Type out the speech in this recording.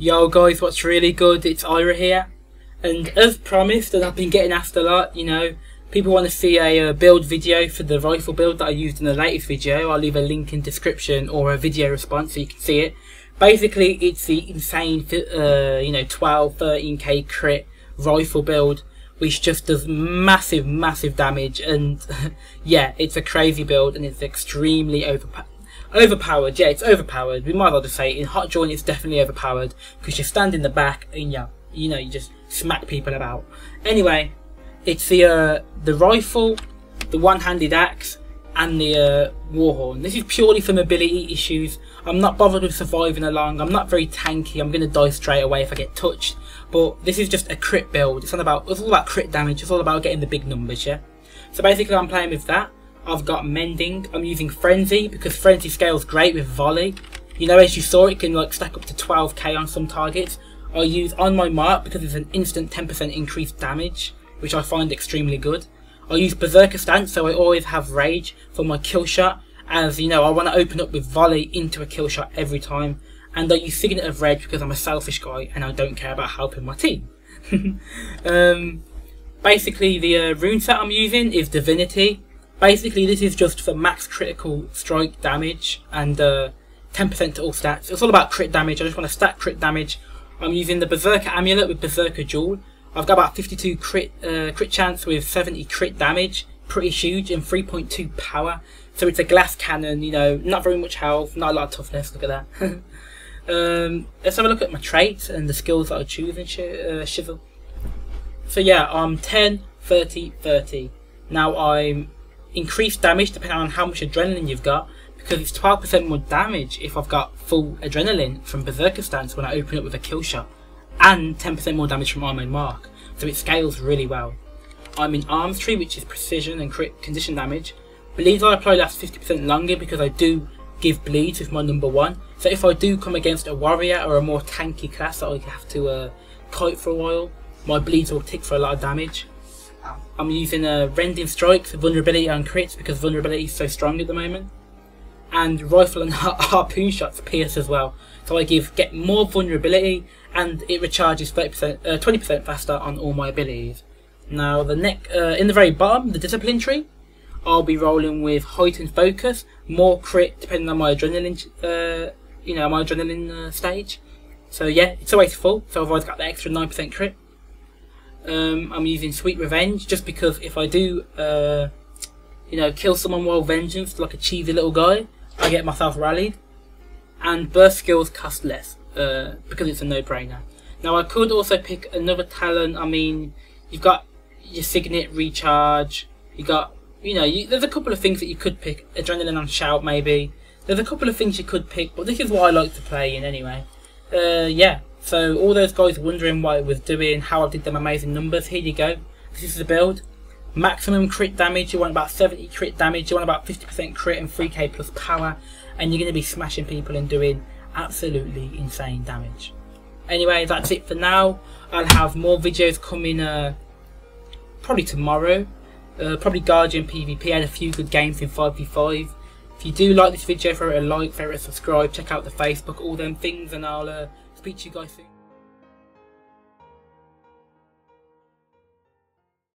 Yo guys, what's really good? It's Ira here, and as promised, and I've been getting asked a lot, people want to see a build video for the rifle build that I used in the latest video. I'll leave a link in description or a video response so you can see it. Basically, it's the insane, 12-13k crit rifle build, which just does massive damage, and yeah, it's a crazy build, and it's extremely overpowered. Yeah, it's overpowered. We might as well just say in hot joint it's definitely overpowered because you stand in the back and you just smack people about. Anyway, it's the rifle, the one-handed axe, and the warhorn. This is purely for mobility issues. I'm not bothered with surviving along. I'm not very tanky. I'm gonna die straight away if I get touched. But this is just a crit build. It's all about crit damage. It's all about getting the big numbers. Yeah. So basically, I'm playing with that. I've got mending. I'm using frenzy because frenzy scales great with volley. As you saw, it can stack up to 12k on some targets. I use on my mark because it's an instant 10% increased damage, which I find extremely good. I use berserker stance, so I always have rage for my kill shot, as I want to open up with volley into a kill shot every time. And I use signet of rage because I'm a selfish guy and I don't care about helping my team. Basically, the rune set I'm using is divinity. Basically, this is just for max critical strike damage and 10% to all stats. It's all about crit damage. I just want to stack crit damage. I'm using the Berserker Amulet with Berserker Jewel. I've got about 52 crit chance with 70 crit damage. Pretty huge, and 3.2 power. So it's a glass cannon, not very much health, not a lot of toughness. Look at that. Let's have a look at my traits and the skills that I choose in Shizzle. So yeah, I'm 10, 30, 30. Now I'm increased damage depending on how much adrenaline you've got, because it's 12% more damage if I've got full adrenaline from Berserker stance when I open it with a kill shot, and 10% more damage from armored mark, so it scales really well. I'm in arms tree, which is precision and crit condition damage. Bleeds I apply lasts 50% longer because I do give bleeds with my number 1, so if I do come against a warrior or a more tanky class that I have to kite for a while, my bleeds will tick for a lot of damage. I'm using rending strikes, vulnerability on crits because vulnerability is so strong at the moment, and rifle and harpoon shots pierce as well. So I get more vulnerability, and it recharges 20% faster on all my abilities. Now in the very bottom, the discipline tree, I'll be rolling with heightened focus, more crit depending on my adrenaline, my adrenaline stage. So yeah, it's always full. So I've always got the extra 9% crit. I'm using Sweet Revenge just because if I do, kill someone while vengeance, like a cheesy little guy, I get myself rallied. And burst skills cost less because it's a no-brainer. Now I could also pick another talent. I mean, you've got your Signet Recharge. You got, there's a couple of things that you could pick. Adrenaline on Shout maybe. There's a couple of things you could pick, but this is what I like to play in anyway. Yeah. So all those guys wondering what it was doing, how I did them amazing numbers, here you go. This is the build. Maximum crit damage, you want about 70 crit damage, you want about 50% crit and 3k plus power, and you're going to be smashing people and doing absolutely insane damage. Anyway, that's it for now. I'll have more videos coming probably tomorrow. Probably Guardian PvP, and a few good games in 5v5. If you do like this video, throw it a like, throw it a subscribe, check out the Facebook, all them things, and I'll speak to you guys soon.